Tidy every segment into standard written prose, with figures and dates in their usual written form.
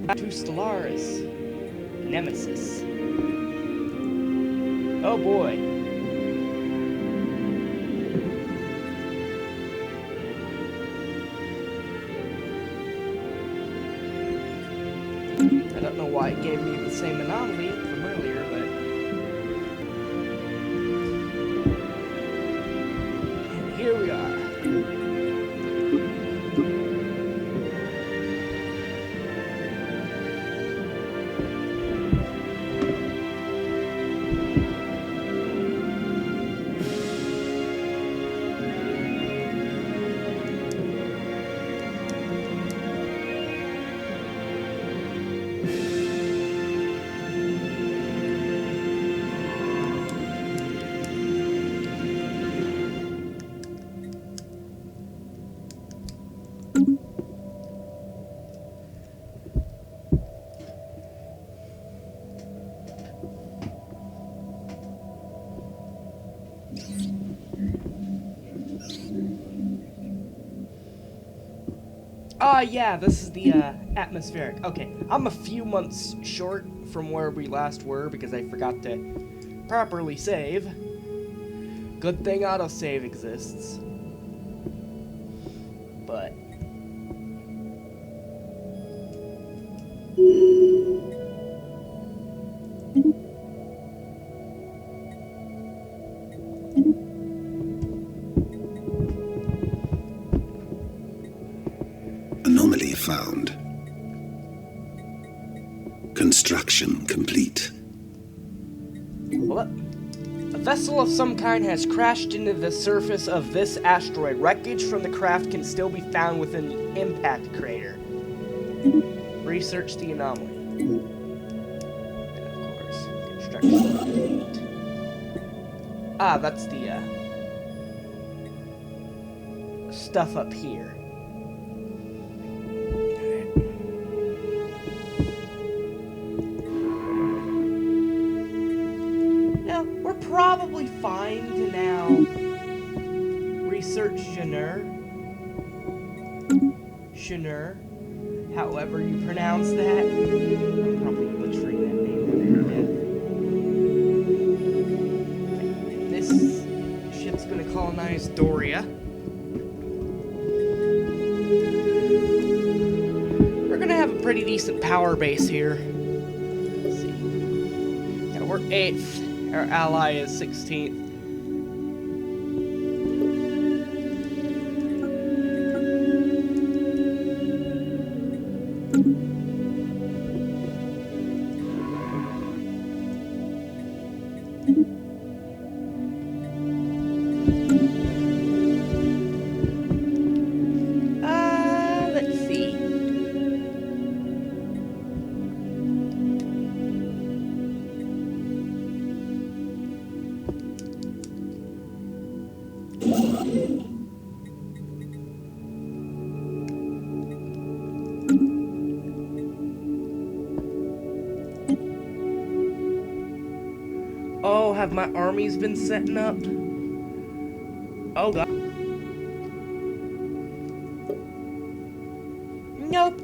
To Stellaris Nemesis. Oh boy. I don't know why it gave me the same anomaly from earlier, but... And here we are. Yeah, this is the, atmospheric. Okay, I'm a few months short from where we last were because I forgot to properly save. Good thing autosave exists. But... Anomaly found. Construction complete. Well, a vessel of some kind has crashed into the surface of this asteroid. Wreckage from the craft can still be found within the impact crater. Research the anomaly. And of course, construction complete. Ah, that's the, stuff up here. We're probably fine to now research Shanur, however you pronounce that. I'm probably butchering that name. This ship's gonna colonize Doria. We're gonna have a pretty decent power base here. Let's see. Yeah, we're 8th. Our ally is 16th. Let's see. Oh, have my armies been setting up? Oh god. Nope.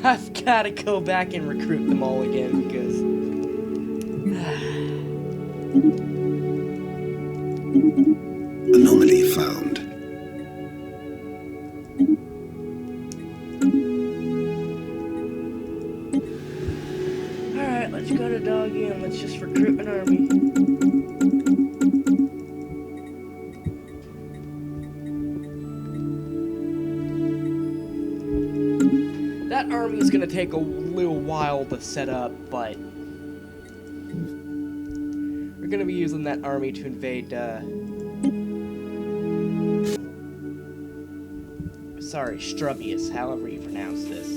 I've gotta go back and recruit them all again because... Anomaly found. Alright, let's go to Doggy and let's just recruit an army. That army is gonna take a little while to set up, but we're gonna be using that army to invade, sorry, Strubius, however you pronounce this.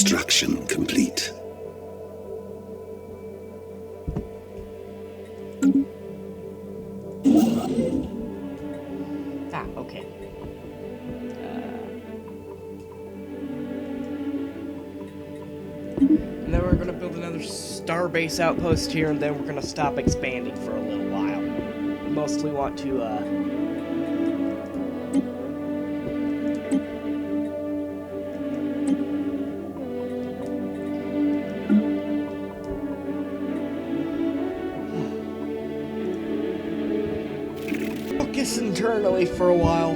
Construction complete. Ah, okay. And then we're gonna build another starbase outpost here, and then we're gonna stop expanding for a little while. Mostly want to, focus internally for a while.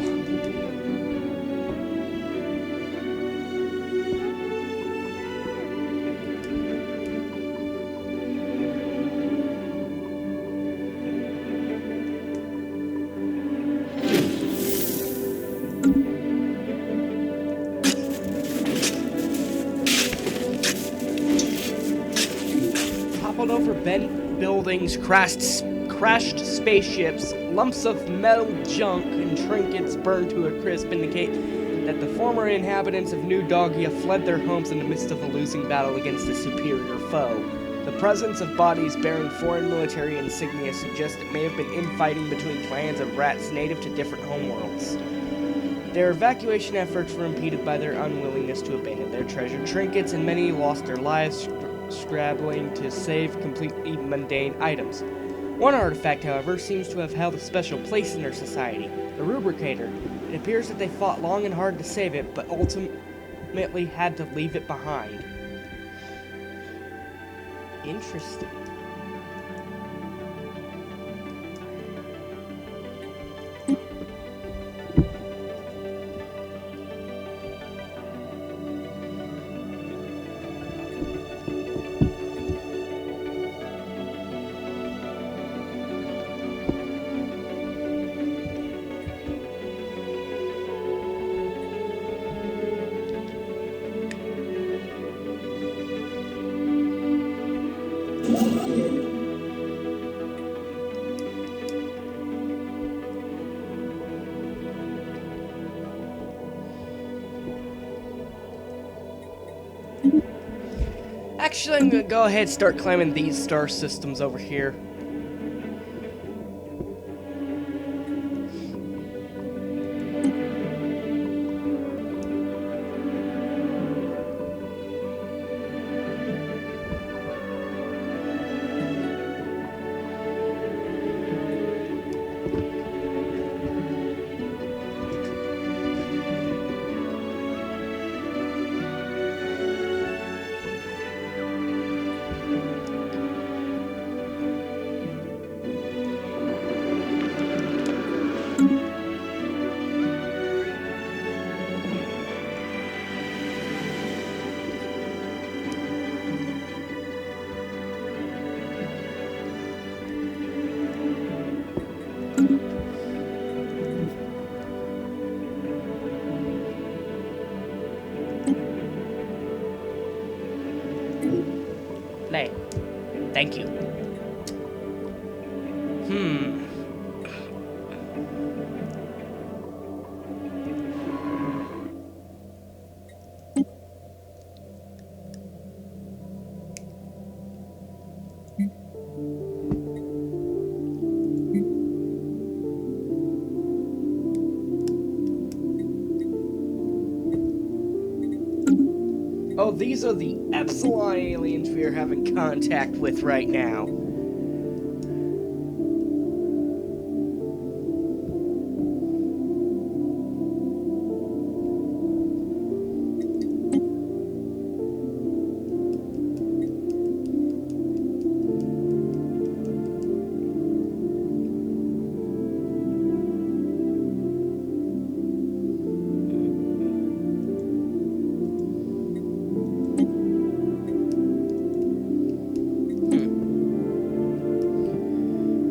Toppled over bent buildings, crashed spaceships, lumps of metal junk, and trinkets burned to a crisp indicate that the former inhabitants of New Dogia fled their homes in the midst of a losing battle against a superior foe. The presence of bodies bearing foreign military insignia suggests it may have been infighting between clans of rats native to different homeworlds. Their evacuation efforts were impeded by their unwillingness to abandon their treasured trinkets, and many lost their lives scrabbling to save completely mundane items. One artifact, however, seems to have held a special place in their society, the Rubricator. It appears that they fought long and hard to save it, but ultimately had to leave it behind. Interesting. Actually, I'm gonna go ahead and start claiming these star systems over here. Play. Thank you. Oh, these are the Epsilon aliens we are having contact with right now.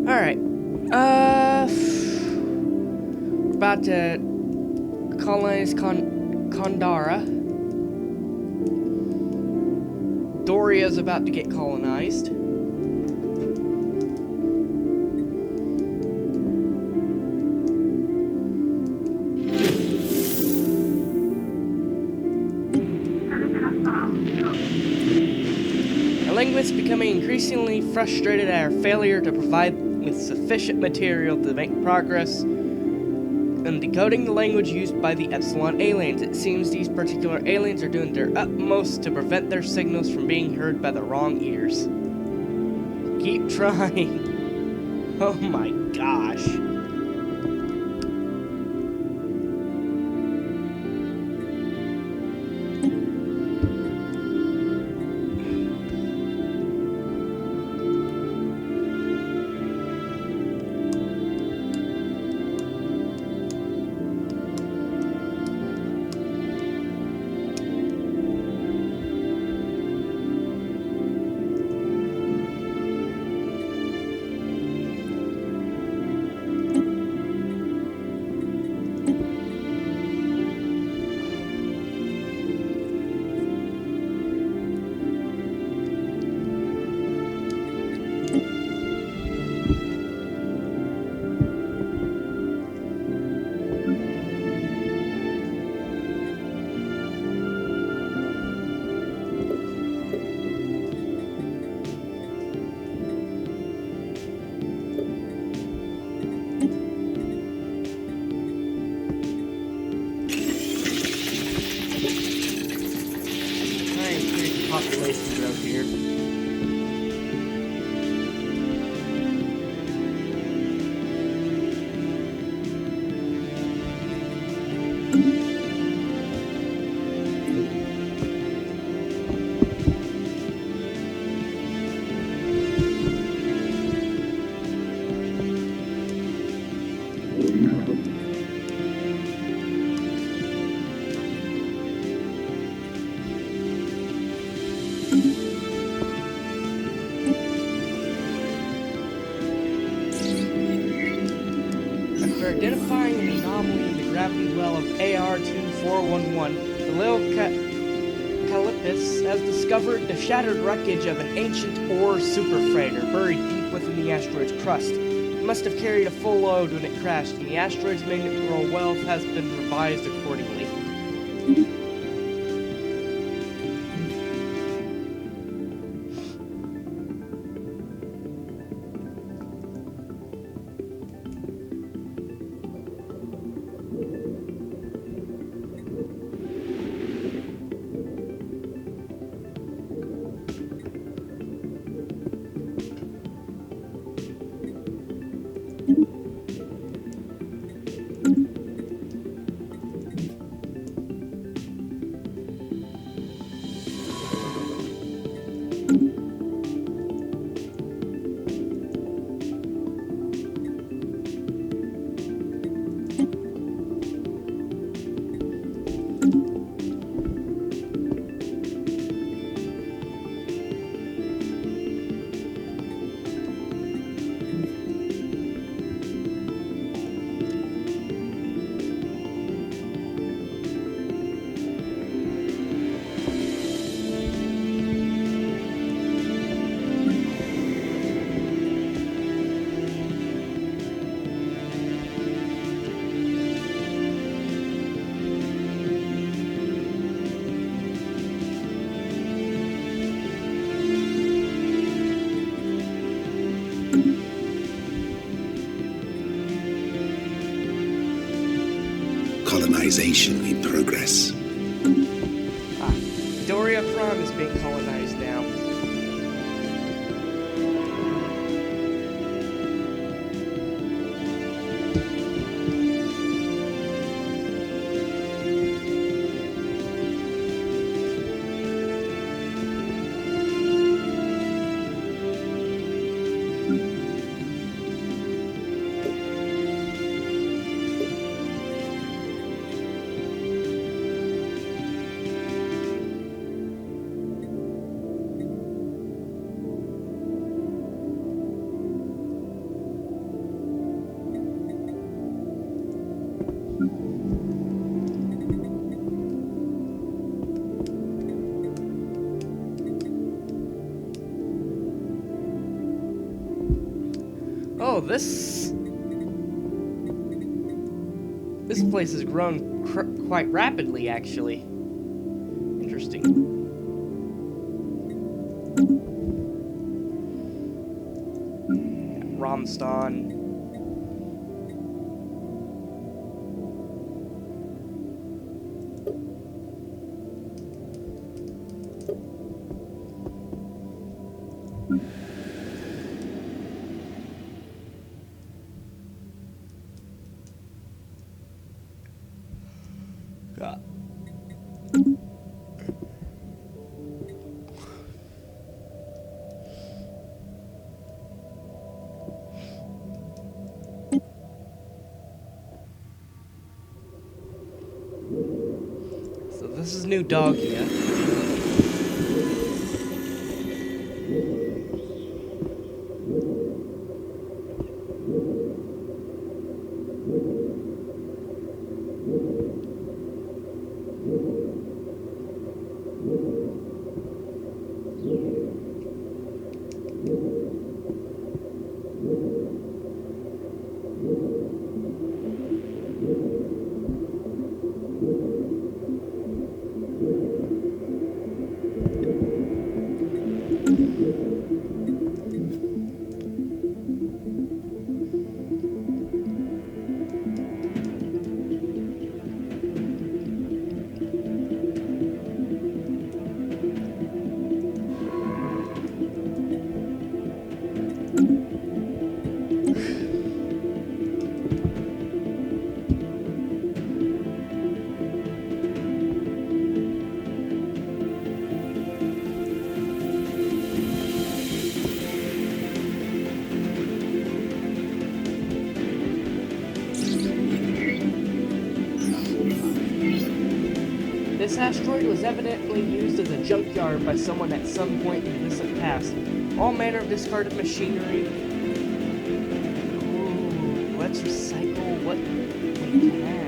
Alright. We're about to colonize Kandara. Doria's about to get colonized. increasingly frustrated at our failure to provide with sufficient material to make progress in decoding the language used by the Epsilon aliens. It seems these particular aliens are doing their utmost to prevent their signals from being heard by the wrong ears. Keep trying. Oh my gosh. Population growth here. After identifying an anomaly in the gravity well of AR-2411, the little Calipus has discovered the shattered wreckage of an ancient ore superfreighter buried deep within the asteroid's crust. It must have carried a full load when it crashed, and the asteroid's magnetic wealth has been revised accordingly. Colonization in progress. Doria Prime is being colonized now. Oh, this place has grown quite rapidly, actually. Interesting. Comston. God. So this is New Dogia. This asteroid was evidently used as a junkyard by someone at some point in the distant past. All manner of discarded machinery. Ooh, let's recycle what we can.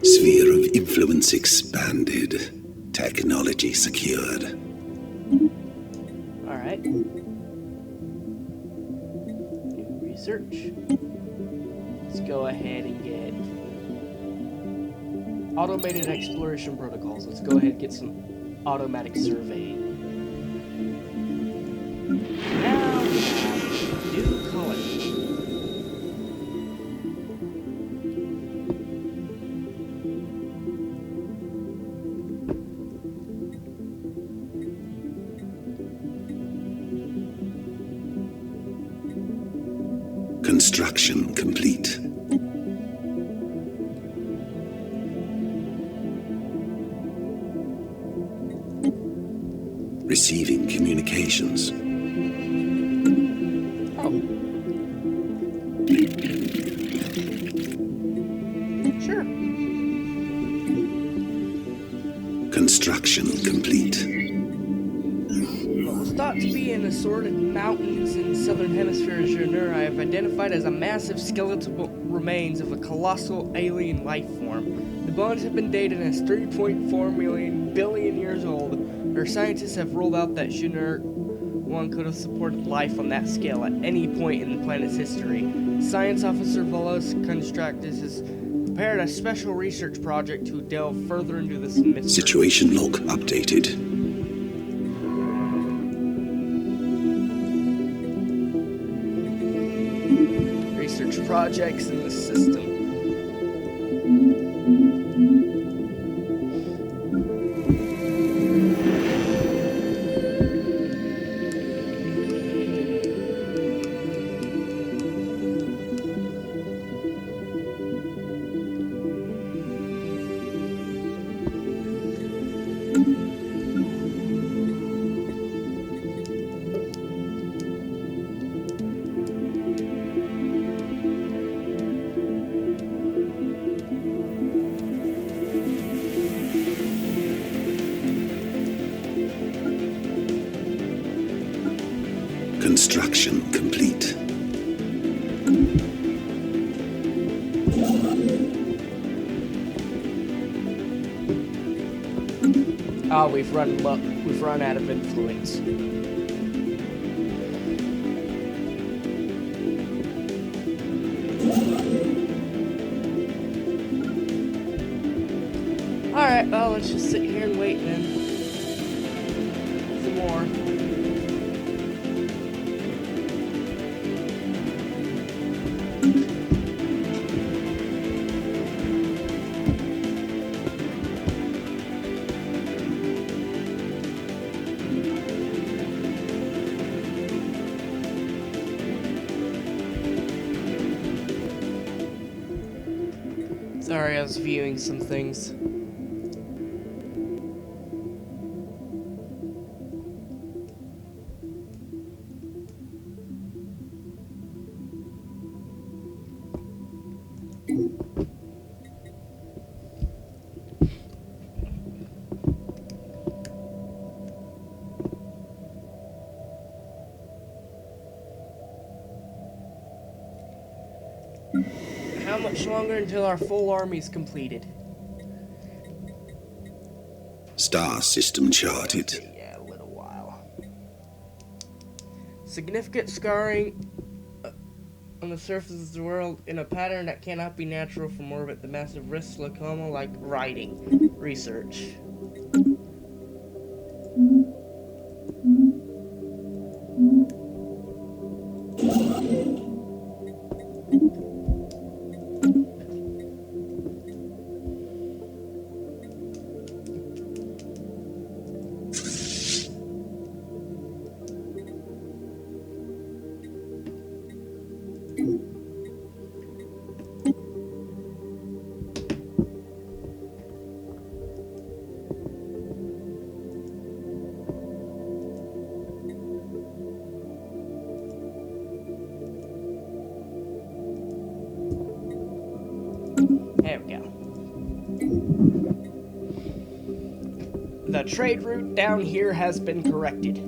Sphere of influence expanded. Technology secured. Alright. New research. Let's go ahead and get automated exploration protocols. Let's go ahead and get some automatic surveying. Now we have new colony. Construction complete. Receiving communications. Oh. Sure. Construction complete. Thought to be in assorted mountains in the southern hemisphere of Janur, I have identified as a massive skeletal remains of a colossal alien life form. The bones have been dated as 3.4 billion years old. Our scientists have ruled out that Janur 1 could have supported life on that scale at any point in the planet's history. Science Officer Velos Constructus has prepared a special research project to delve further into this mystery. Situation log updated. Research projects in the system. Construction complete. Oh, we've run out of influence. Alright, well, let's just sit here and wait then. Some more. Sorry, I was viewing some things. How much longer until our full army's completed? Star system charted. Yeah, a little while. Significant scarring on the surface of the world in a pattern that cannot be natural from orbit. The massive risks glaucoma like writing. Research. There we go. The trade route down here has been corrected.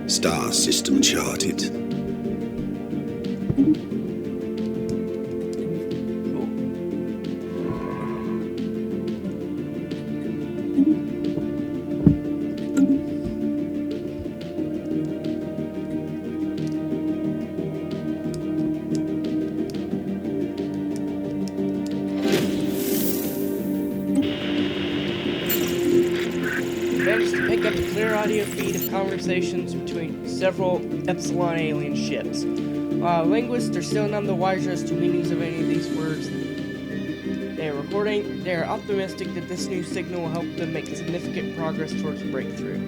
Star system charted. Managed to pick up a clear audio feed of conversations between several Epsilon alien ships. While linguists are still none the wiser as to meanings of any of these words they are optimistic that this new signal will help them make significant progress towards breakthrough.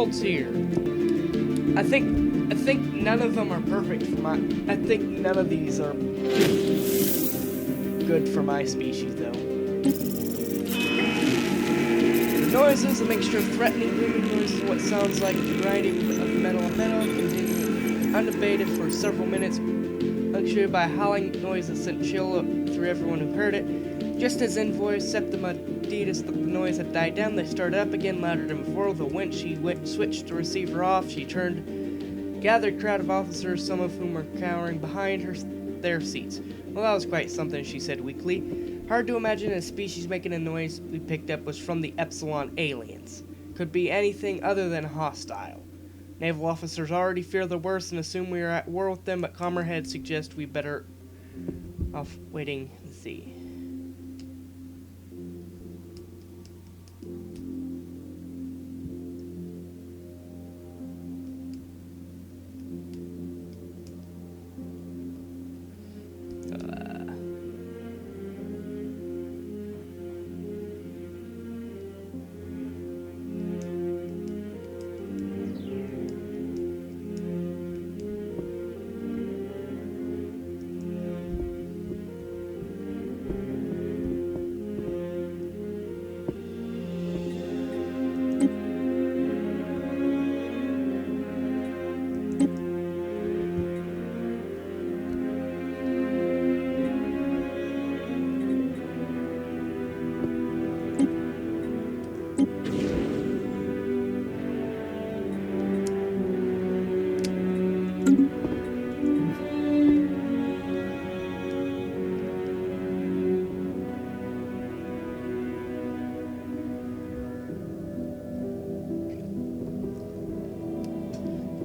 worlds here. I think none of them are perfect for my. I think none of these are good for my species, though. The noise is a mixture of threatening, booming noises, what sounds like grinding of metal on metal, continuing unabated for several minutes, punctuated by a howling noise that sent chill through everyone who heard it. Just as Envoy Septima Detus, the noise had died down, they started up again, louder than before. With a winch, she switched the receiver off. She turned, gathered crowd of officers, some of whom were cowering behind their seats. Well, that was quite something, she said weakly. Hard to imagine a species making a noise we picked up was from the Epsilon aliens. Could be anything other than hostile. Naval officers already fear the worst and assume we are at war with them, but calmer heads suggest we better off waiting and see.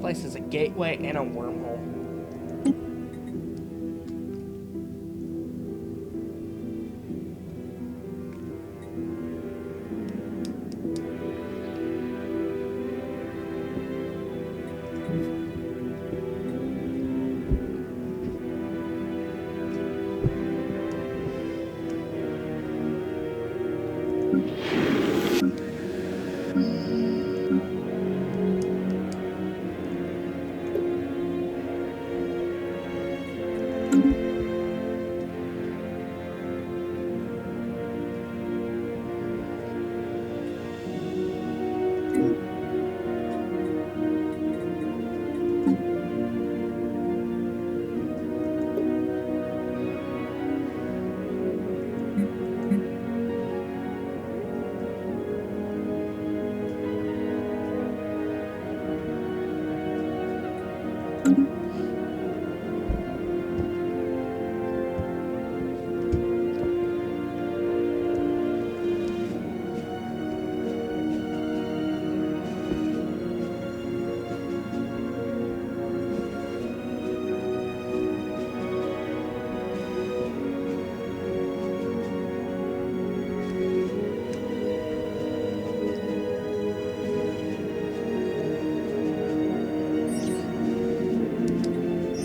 Place is a gateway and a wormhole.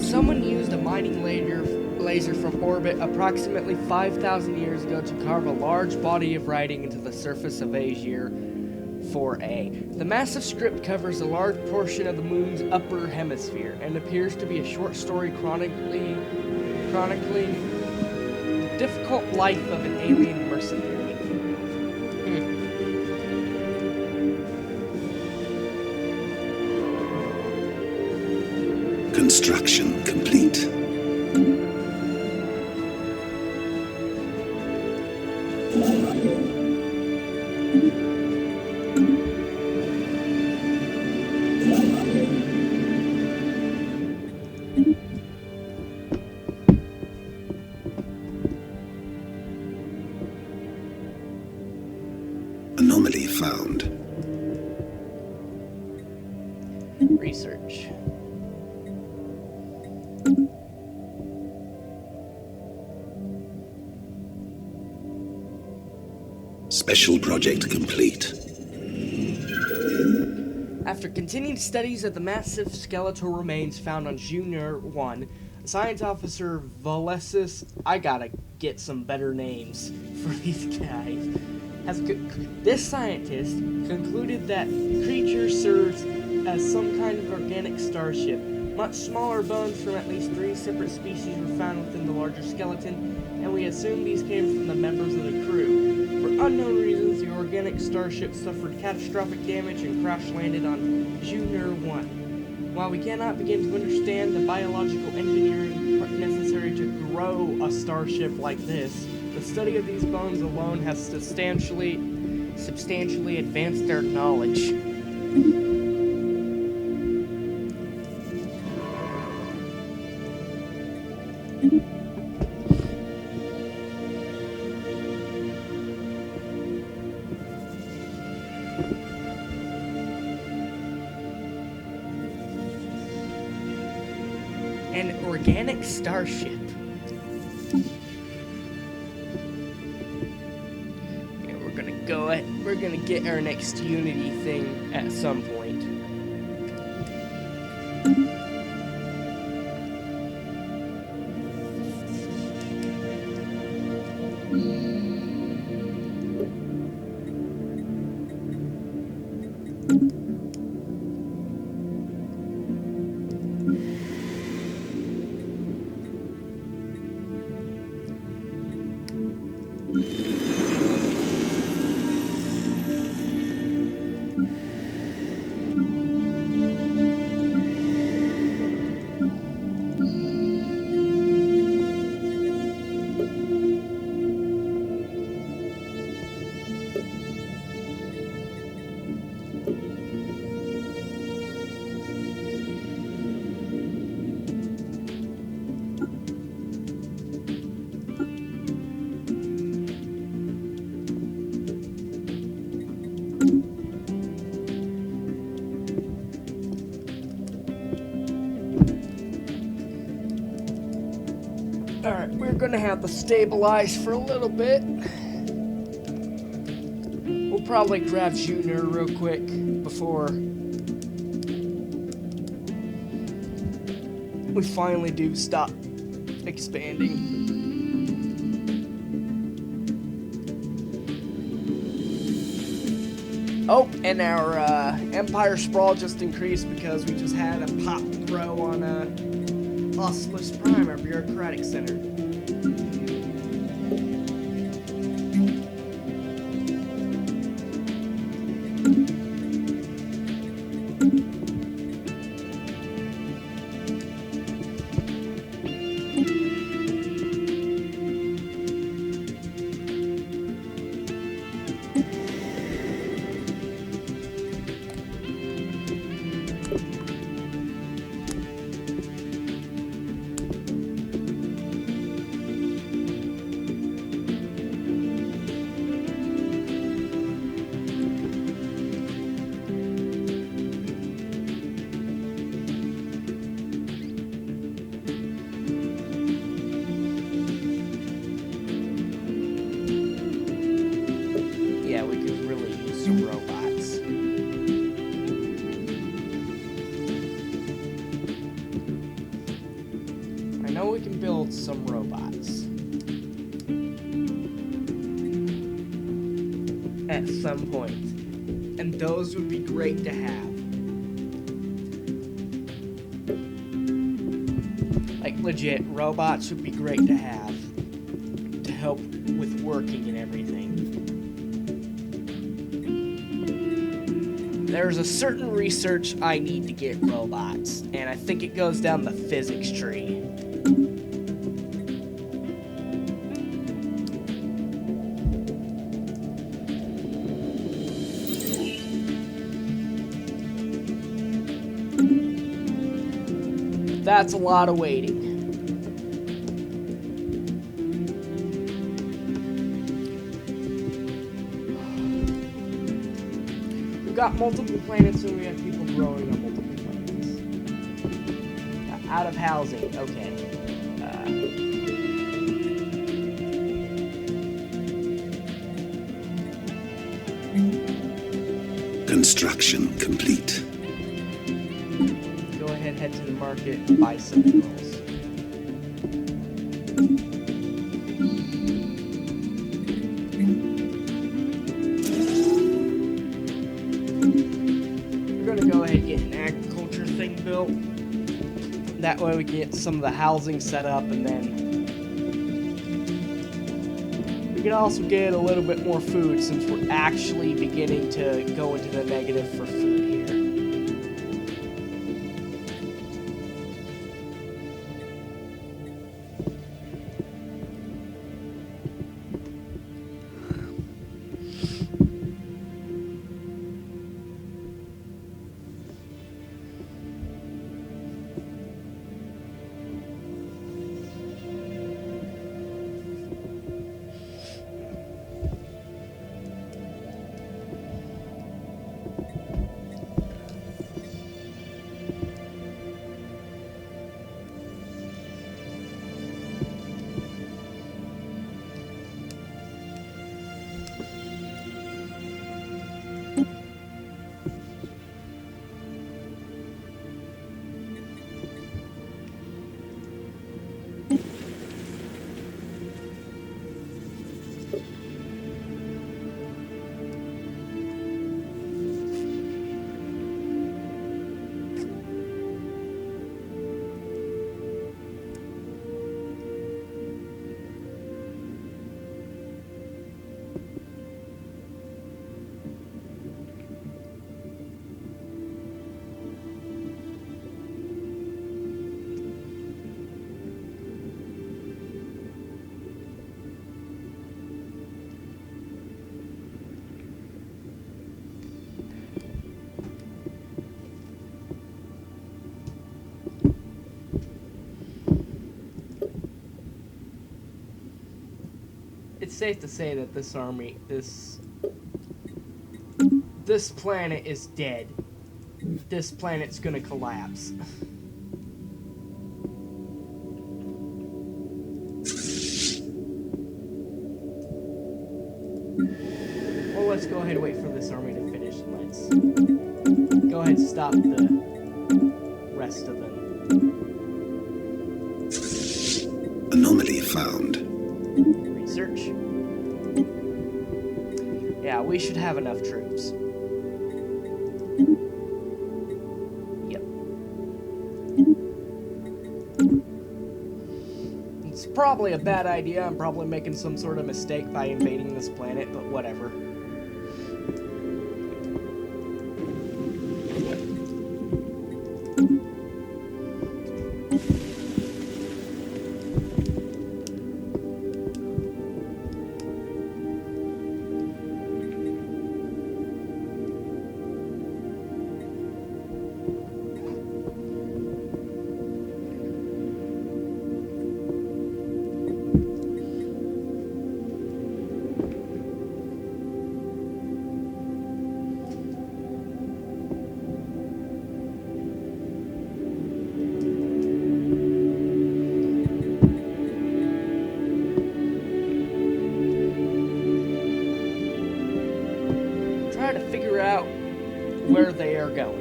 Someone used a mining laser from orbit approximately 5,000 years ago to carve a large body of writing into the surface of Azure 4A. The massive script covers a large portion of the moon's upper hemisphere and appears to be a short story chronicling the difficult life of an alien mercenary. Construction complete. Anomaly found. Research. Special project complete. After continued studies of the massive skeletal remains found on Junior 1, Science Officer Valesis, I gotta get some better names for these guys, This scientist concluded that creature serves as some kind of organic starship. Much smaller bones from at least 3 separate species were found within the larger skeleton, and we assume these came from the members of the crew. For unknown reasons, the organic starship suffered catastrophic damage and crash-landed on Jupiter 1. While we cannot begin to understand the biological engineering necessary to grow a starship like this, the study of these bones alone has substantially advanced our knowledge. An organic starship. We're gonna get our next Unity thing at some point. Alright, we're gonna have to stabilize for a little bit. We'll probably grab Junior real quick before we finally do stop expanding. Oh, and our Empire Sprawl just increased because we just had a pop throw on Oculus Prime, our bureaucratic center. Yeah, we could really use some robots. I know we can build some robots. At some point. And those would be great to have. Like, legit, robots would be great to have. To help with working and everything. There's a certain research I need to get robots, and I think it goes down the physics tree. That's a lot of waiting. We've got multiple planets and we have people growing on multiple planets. Out of housing, okay. Construction complete. Go ahead, head to the market, and buy some minerals. built. That way we can get some of the housing set up, and then we can also get a little bit more food since we're actually beginning to go into the negative for food here. It's safe to say that this army, this planet is dead. This planet's gonna collapse. Well, let's go ahead and wait for this army to finish, and let's go ahead and stop the rest of them. Anomaly found. Research. Yeah, we should have enough troops. Yep. It's probably a bad idea. I'm probably making some sort of mistake by invading this planet, but whatever. Where they are going.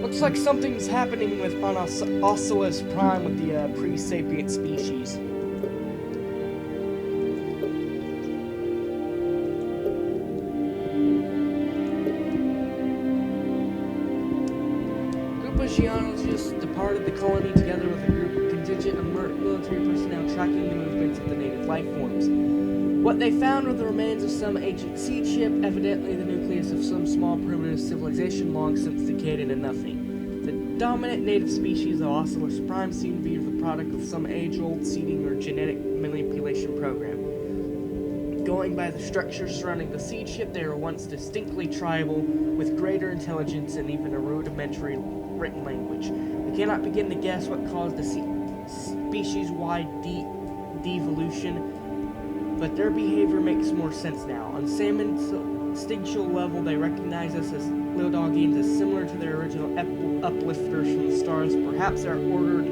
Looks like something's happening with on Oculus Prime with the pre-sapient species. Group of geologists departed the colony together with a group of contingent of military personnel tracking the movements of the native life forms. What they found were the remains of some ancient seed ship, evidently the nucleus of some small primitive civilization long since decayed into nothing. The dominant native species of Oculus Prime seemed to be the product of some age-old seeding or genetic manipulation program. Going by the structure surrounding the seed ship, they were once distinctly tribal, with greater intelligence and even a rudimentary written language. We cannot begin to guess what caused the species-wide devolution, but their behavior makes more sense now. On some instinctual level, they recognize us as Lildawgians as similar to their original uplifters from the stars. Perhaps our ordered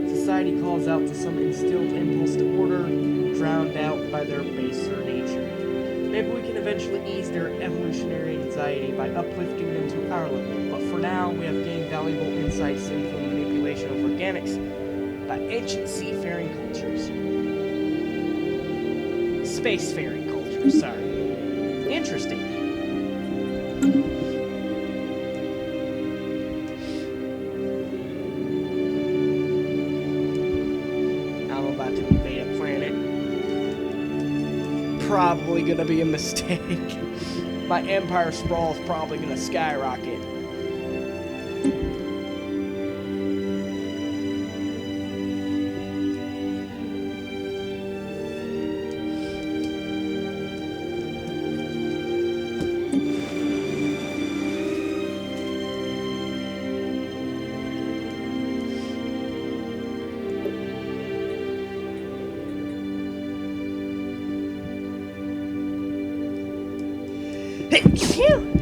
society calls out to some instilled impulse to order, drowned out by their baser nature. Maybe we can eventually ease their evolutionary anxiety by uplifting them to our level, but for now, we have gained valuable insights into the manipulation of organics by ancient seafaring cultures. Spacefaring culture, sorry. Interesting. probably gonna be a mistake. My Empire Sprawl is probably gonna skyrocket. Phew!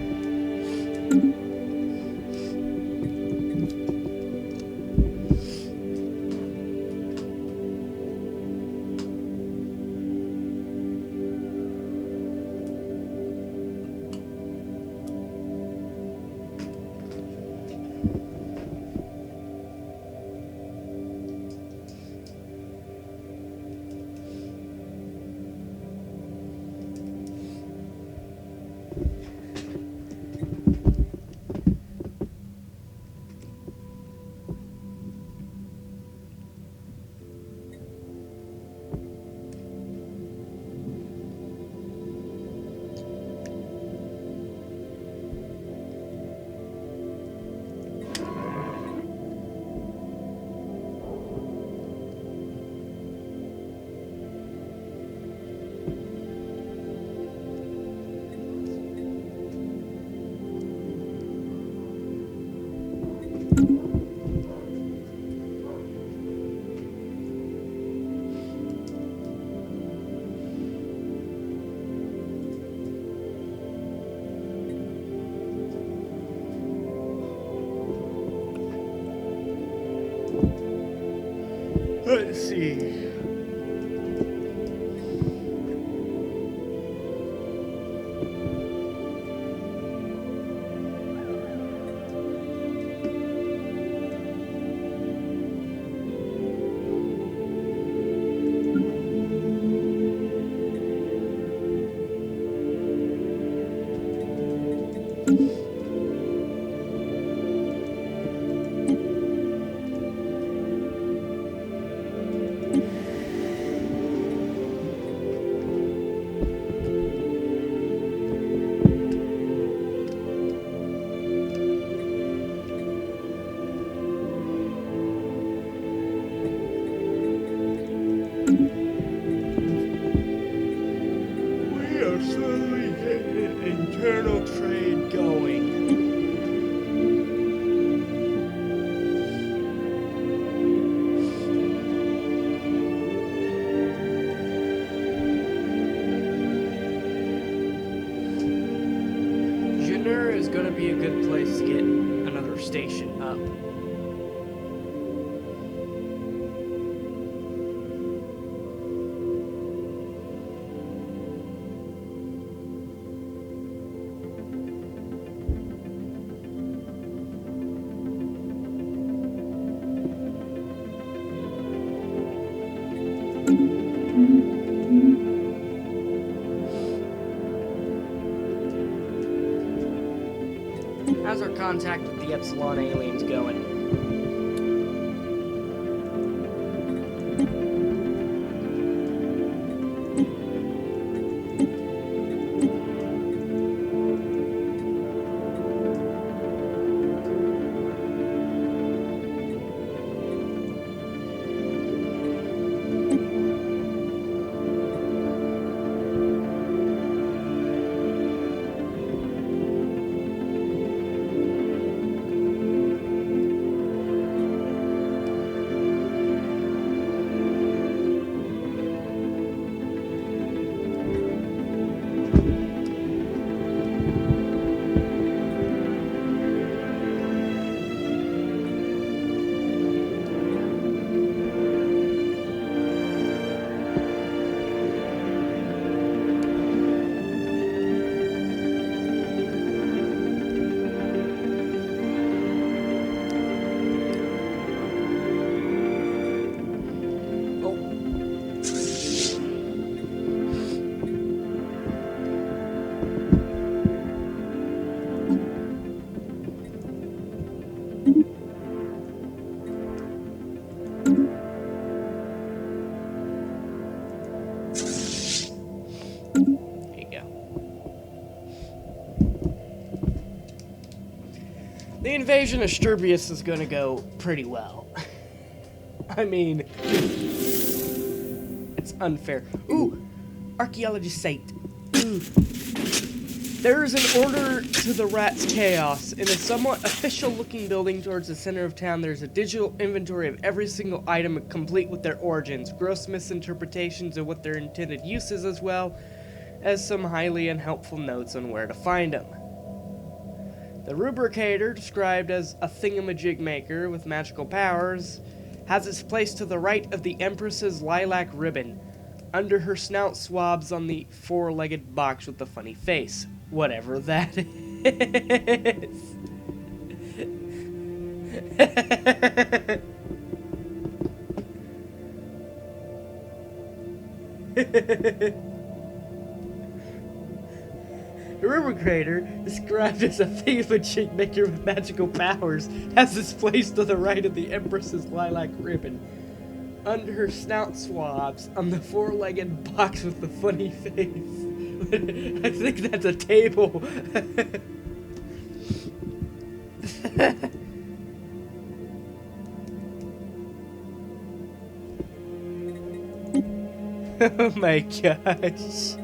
Let's see. We are slowly getting an internal trade going. Junior is going to be a good place to get another station up. How's our contact with the Epsilon aliens going? There you go. The invasion of Sturbius is gonna go pretty well. I mean, it's unfair. Ooh, archaeology site. Ooh. There is an order to the rat's chaos. In a somewhat official-looking building towards the center of town, there's a digital inventory of every single item, complete with their origins, gross misinterpretations of what their intended use is, as well as some highly unhelpful notes on where to find them. The rubricator, described as a thingamajig maker with magical powers, has its place to the right of the Empress's lilac ribbon. Under her snout swabs on the four-legged box with the funny face. Whatever that is. The rubricator, described as a thingamajig maker with magical powers, has its place to the right of the Empress's lilac ribbon. Under her snout swabs on the four-legged box with the funny face. I think that's a table. Oh my gosh.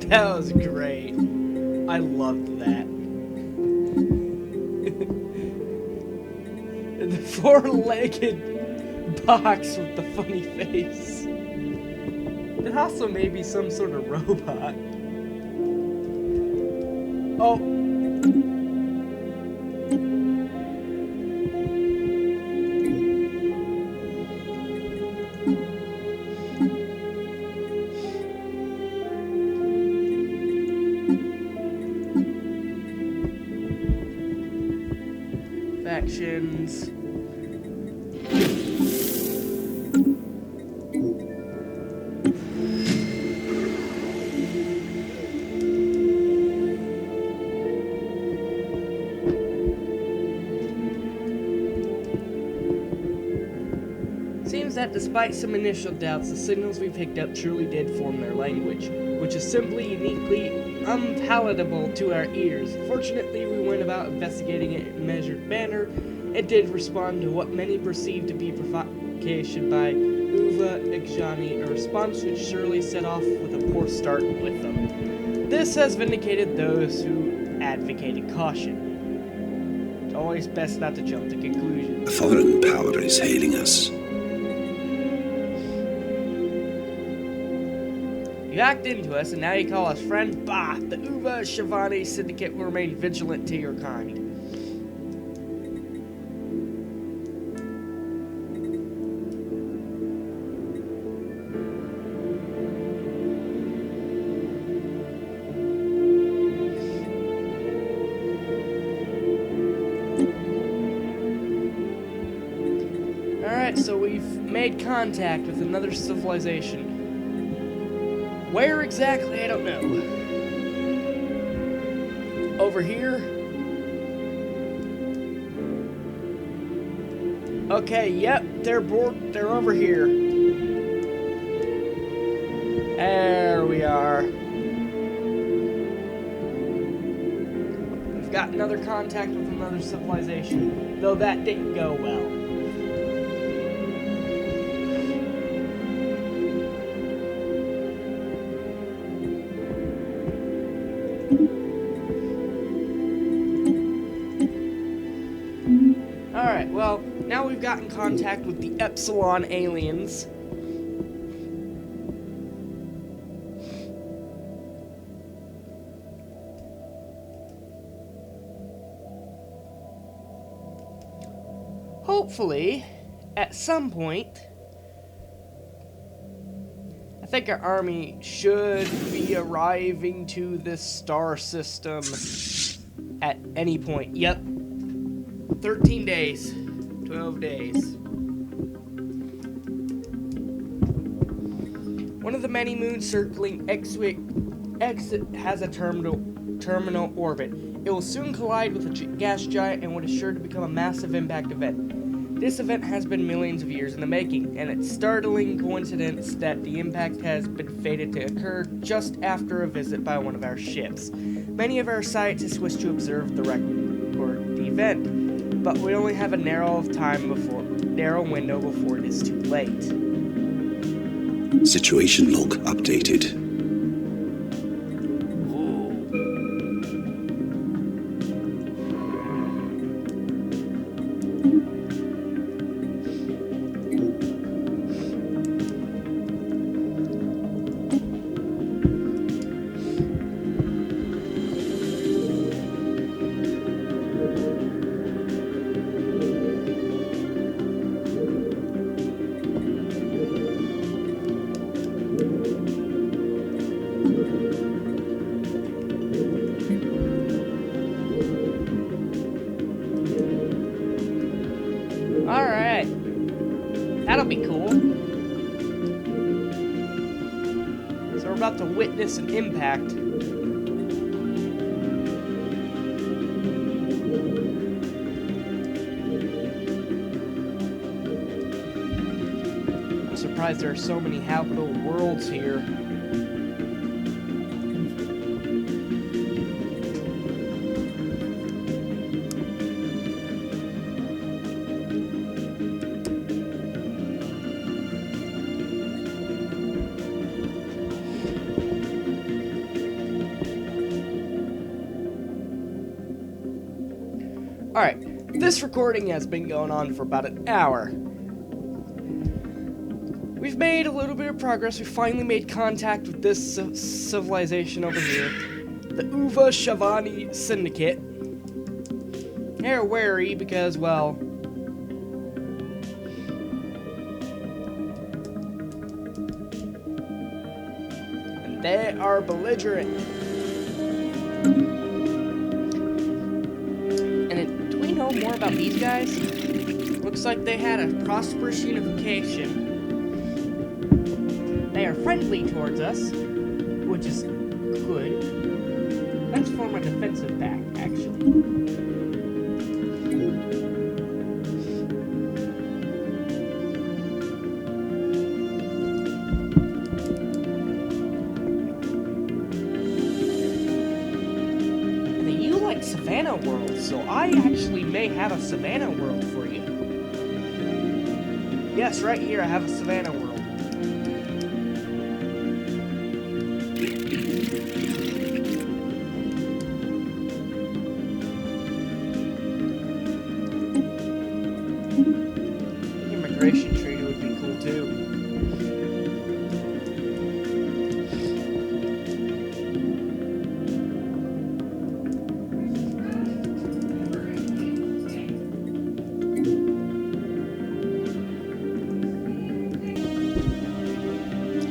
That was great. I loved that. The four-legged box with the funny face. It also may be some sort of robot. Oh. Factions. Seems that despite some initial doubts, the signals we picked up truly did form their language, which is simply uniquely unpalatable to our ears. Fortunately, we went about investigating it in a measured manner. It did respond to what many perceived to be provocation by Uva Igjani, a response which surely set off with a poor start with them. This has vindicated those who advocated caution. It's always best not to jump to conclusions. A foreign power is hailing us. You hacked into us, and now you call us friend? Bah! The Uva Shivani Syndicate will remain vigilant to your kind. Alright, so we've made contact with another civilization. Where exactly, I don't know. Over here? Okay, yep, they're over here. There we are. We've got another contact with another civilization, though that didn't go well. Alright, well, now we've gotten contact with the Epsilon aliens. Hopefully, at some point, I think our army should be arriving to this star system at any point. Yep. 13 days. 12 days. One of the many moons circling Exit has a terminal orbit. It will soon collide with a gas giant and what is sure to become a massive impact event. This event has been millions of years in the making, and it's startling coincidence that the impact has been fated to occur just after a visit by one of our ships. Many of our scientists wish to observe the event, but we only have a narrow window before it is too late. Situation log updated. Alright. That'll be cool. So we're about to witness an impact. I'm surprised there are so many habitable worlds here. Alright, this recording has been going on for about an hour. We've made a little bit of progress. We finally made contact with this civilization over here. The Uva Shavani Syndicate. They're wary because, well... and they are belligerent. Know more about these guys? Looks like they had a prosperous unification. They are friendly towards us, which is good. Let's form a defensive pact, actually. Savannah world, so I actually may have a Savannah world for you. Yes, right here I have a Savannah world. Immigration treaty would be cool too.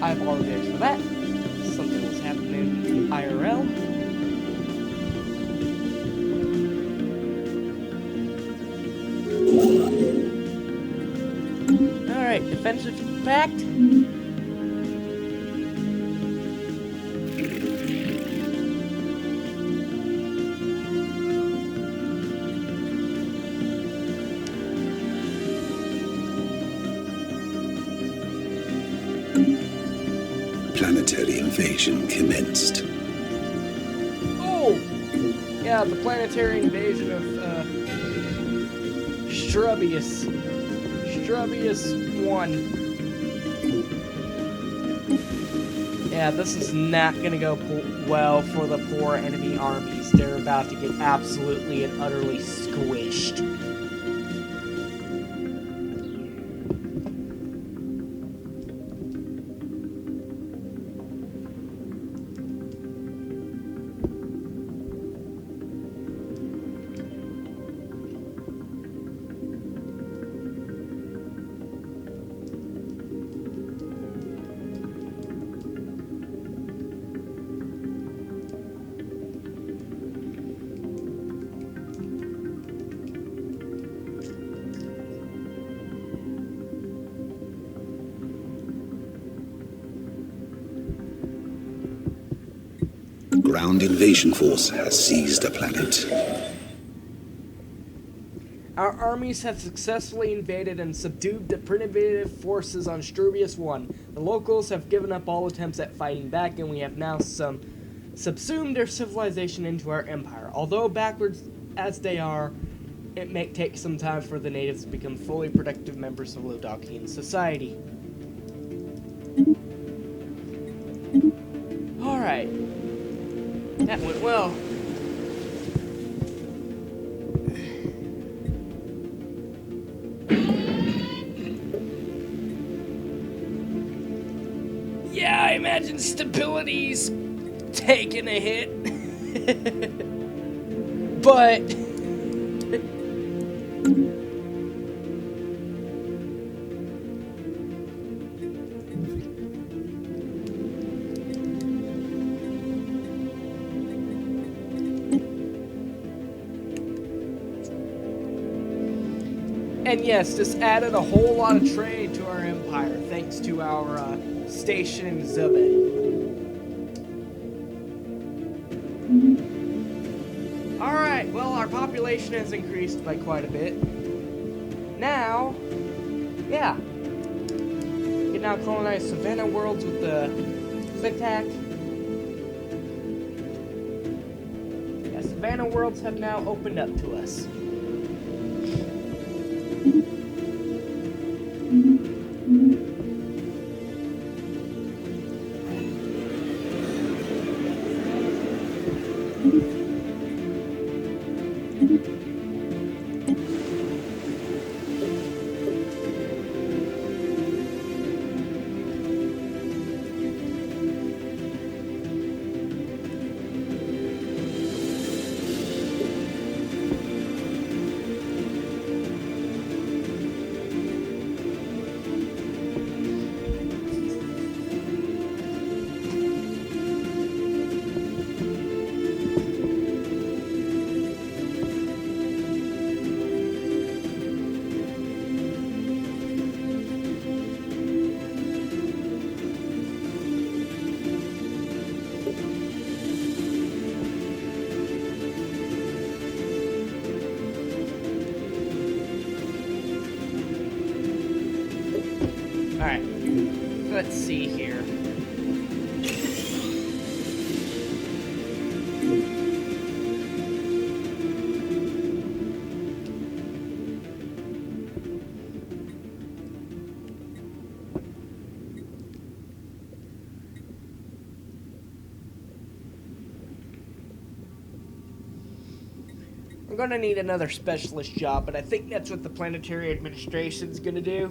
I apologize for that. Something was happening IRL. Alright, defensive pact. Planetary invasion commenced. Oh! Yeah, the planetary invasion of, Strubius 1. Yeah, this is not gonna go well for the poor enemy armies. They're about to get absolutely and utterly squished. ground invasion force has seized a planet. Our armies have successfully invaded and subdued the primitive forces on Strubius 1. The locals have given up all attempts at fighting back, and we have now subsumed their civilization into our empire. Although backwards as they are, it may take some time for the natives to become fully productive members of Lildawgian society. Alright. That went well. Yeah, I imagine stability's taking a hit. But and yes, this added a whole lot of trade to our empire, thanks to our station in Zubin. Alright, well, our population has increased by quite a bit. Now, yeah. We can now colonize Savannah worlds with the Click-Tack. Yeah, Savannah worlds have now opened up to us. Alright, let's see here. I'm gonna need another specialist job, but I think that's what the Planetary Administration's gonna do.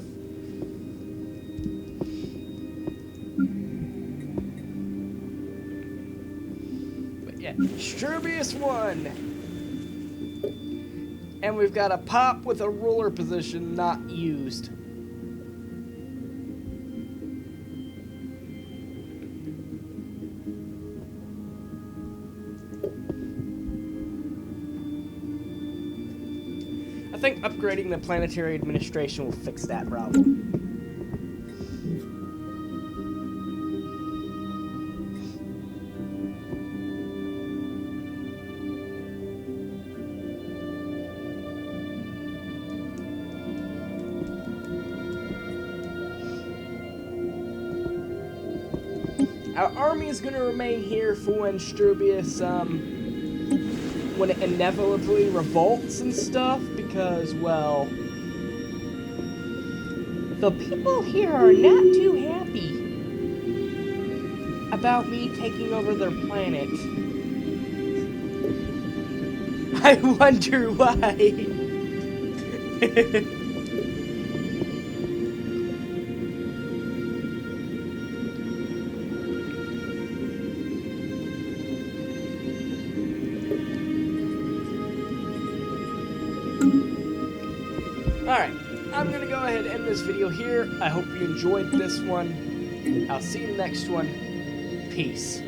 Strubius 1! And we've got a pop with a ruler position not used. I think upgrading the Planetary Administration will fix that problem. Our army is going to remain here for when Strubius, when it inevitably revolts and stuff, because, well, the people here are not too happy about me taking over their planet. I wonder why. Alright, I'm going to go ahead and end this video here. I hope you enjoyed this one. I'll see you in the next one. Peace.